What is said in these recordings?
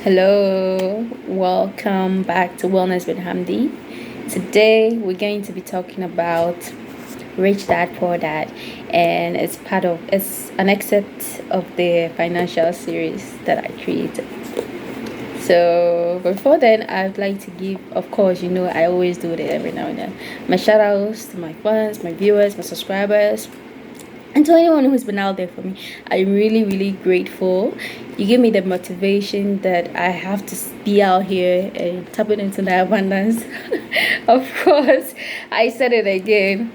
Hello, welcome back to Wellness with Hamdi. Today we're going to be talking about Rich Dad Poor Dad, and it's an excerpt of the financial series that I created. So before then, I'd like to give, of course, I always do it every now and then. My shout outs to my fans, my viewers, my subscribers, and to anyone who's been out there for me. I'm really, really grateful. You give me the motivation that I have to be out here and tapping into the abundance. Of course, I said it again.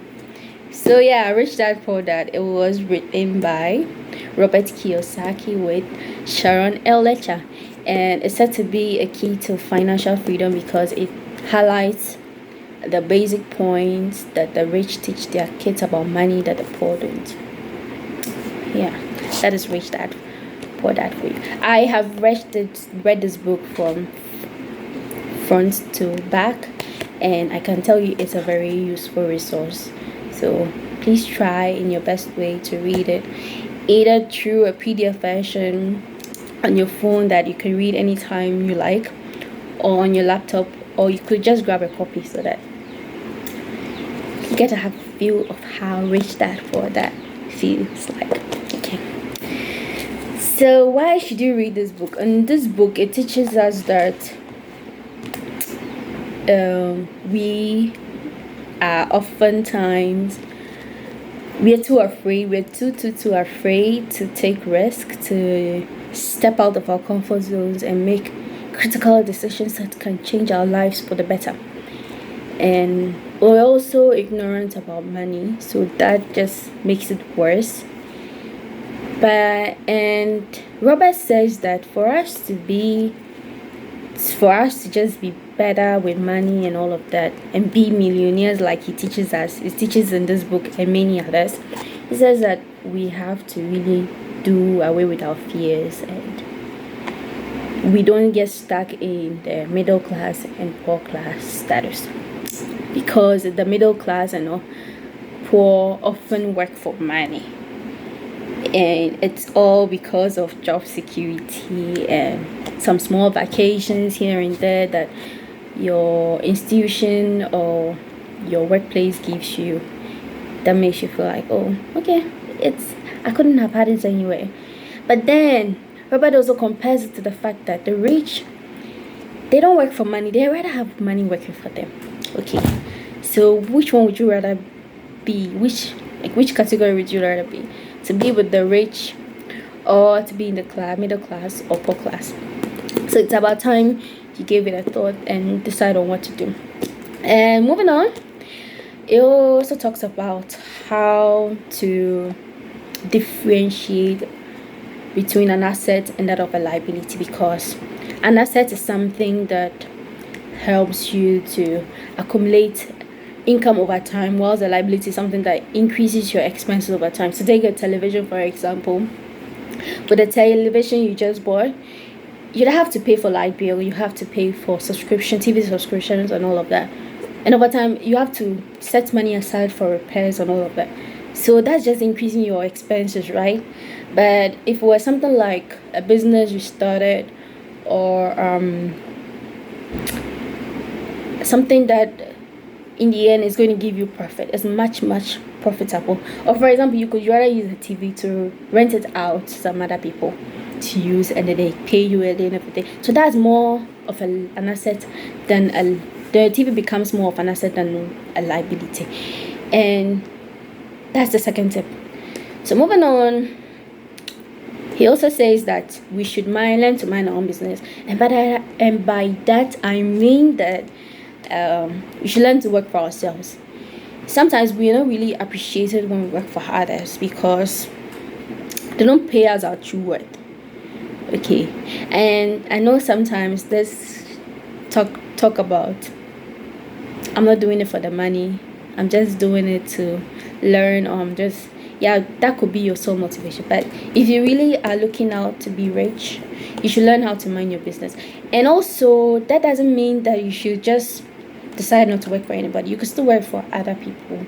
So yeah, Rich Dad Poor Dad. It was written by Robert Kiyosaki with Sharon L. Lecher, and it's said to be a key to financial freedom because it highlights the basic points that the rich teach their kids about money that the poor don't. Yeah, that is Rich Dad Poor Dad for you. I have read this book from front to back, and I can tell you it's a very useful resource. So please try in your best way to read it, either through a PDF version on your phone that you can read anytime you like, or on your laptop, or you could just grab a copy so that you get to have a feel of how Rich Dad Poor Dad feels like. Okay. So why should you read this book? In this book, it teaches us that we are oftentimes we are too afraid. We're too afraid to take risks, to step out of our comfort zones and make critical decisions that can change our lives for the better. And we're also ignorant about money, so that just makes it worse. And Robert says that for us to just be better with money and all of that and be millionaires like he teaches in this book and many others, he says that we have to really do away with our fears, and we don't get stuck in the middle class and poor class status, because the middle class and poor often work for money, and it's all because of job security and some small vacations here and there that your institution or your workplace gives you, that makes you feel like, oh, okay, I couldn't have had it anyway. But then Robert also compares it to the fact that the rich, they don't work for money, they rather have money working for them. Okay, so which one would you rather be? Which category would you rather be? To be with the rich, or to be in the middle class or poor class? So it's about time you gave it a thought and decide on what to do. And moving on, it also talks about how to differentiate between an asset and that of a liability, because an asset is something that helps you to accumulate income over time, whilst a liability is something that increases your expenses over time. So take a television, for example. With the television you just bought, you don't have to pay for light bill, you have to pay for TV subscriptions and all of that, and over time you have to set money aside for repairs and all of that. So that's just increasing your expenses, right? But if it was something like a business you started, or something that in the end is going to give you profit, it's much profitable. Or for example, you could rather use a TV to rent it out to some other people to use, and then they pay you at the end of the day. So that's more of an asset than the TV becomes more of an asset than a liability. And that's the second tip. So moving on, he also says that we should learn to mind our own business, and by that I mean that we should learn to work for ourselves. Sometimes we are not really appreciated when we work for others because they don't pay us our true worth. Okay, and I know sometimes this talk about, I'm not doing it for the money, I'm just doing it to learn, or that could be your sole motivation. But if you really are looking out to be rich, you should learn how to mind your business. And also, that doesn't mean that you should just decide not to work for anybody. You can still work for other people,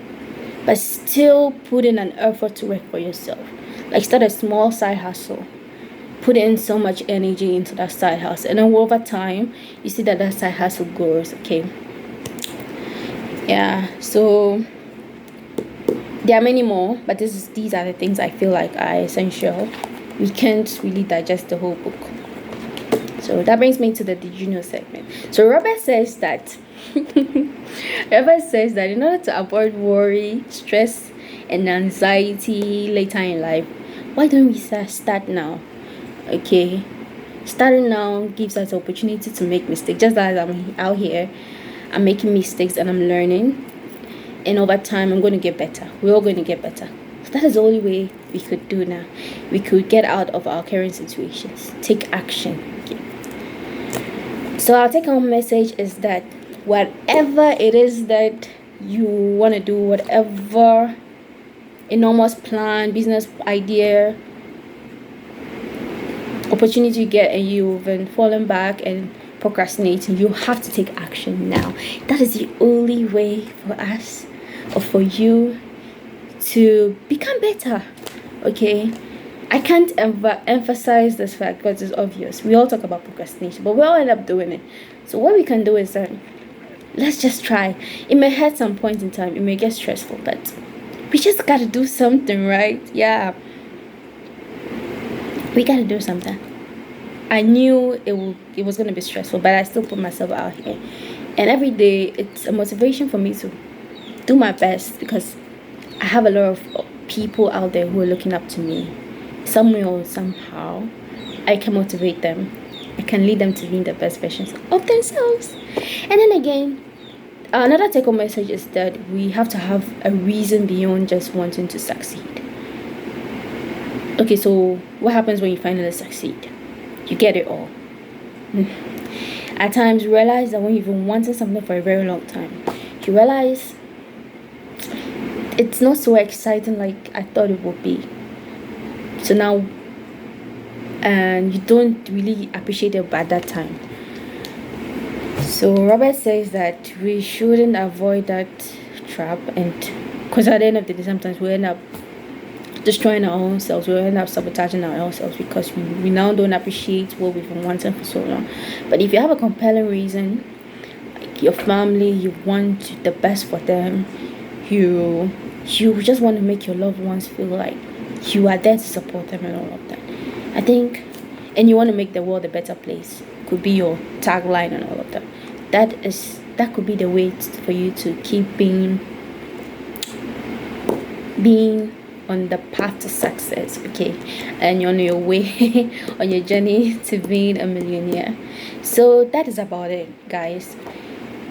but still put in an effort to work for yourself. Like, start a small side hustle put in so much energy into that side hustle, and then over time you see that that side hustle grows. Okay, yeah, so there are many more, but these are the things I feel like are essential. We can't really digest the whole book. So that brings me to the did you know segment. So Robert says that in order to avoid worry, stress, and anxiety later in life, why don't we start now? Okay, starting now gives us the opportunity to make mistakes. Just as I'm out here, I'm making mistakes and I'm learning, and over time I'm going to get better. We're all going to get better. So that is the only way we could do now. We could get out of our current situations, take action. Okay. So our take-home message is that whatever it is that you want to do, whatever enormous plan, business idea, opportunity you get, and you've been falling back and procrastinating, you have to take action now. That is the only way for us or for you to become better. Okay, I can't emphasize this fact because it's obvious. We all talk about procrastination, but we all end up doing it. So what we can do is that let's just try. It may hurt some point in time, it may get stressful, but we just gotta do something, right? Yeah, we gotta do something. I knew it was gonna be stressful, but I still put myself out here, and every day it's a motivation for me to do my best, because I have a lot of people out there who are looking up to me. Some way or somehow I can motivate them, I can lead them to being the best versions of themselves. And then again, another take-home message is that we have to have a reason beyond just wanting to succeed. Okay, so what happens when you finally succeed? You get it all. At times you realize that when you've been wanting something for a very long time, you realize it's not so exciting like I thought it would be. So now, and you don't really appreciate it at that time. So Robert says that we shouldn't avoid that trap, and because at the end of the day, sometimes we end up destroying our own selves. We end up sabotaging our own selves because we now don't appreciate what we've been wanting for so long. But if you have a compelling reason, like your family, you want the best for them, you just want to make your loved ones feel like you are there to support them and all of that, I think, and you want to make the world a better place, could be your tagline and all of that. That could be the way for you to keep being on the path to success. Okay, and you're on your way on your journey to being a millionaire. So that is about it, guys.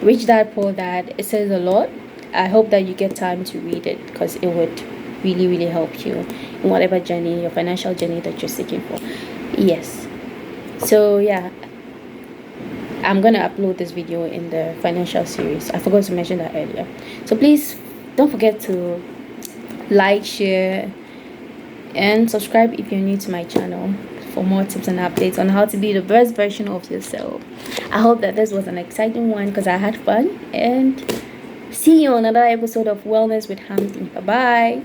Rich Dad Poor Dad, it says a lot. I hope that you get time to read it, because it would really, really help you in whatever journey, your financial journey that you're seeking for. Yes. So yeah, I'm gonna upload this video in the financial series. I forgot to mention that earlier. So please don't forget to like, share, and subscribe if you're new to my channel for more tips and updates on how to be the best version of yourself. I hope that this was an exciting one, because I had fun, and see you on another episode of Wellness with Hamdi. Bye bye.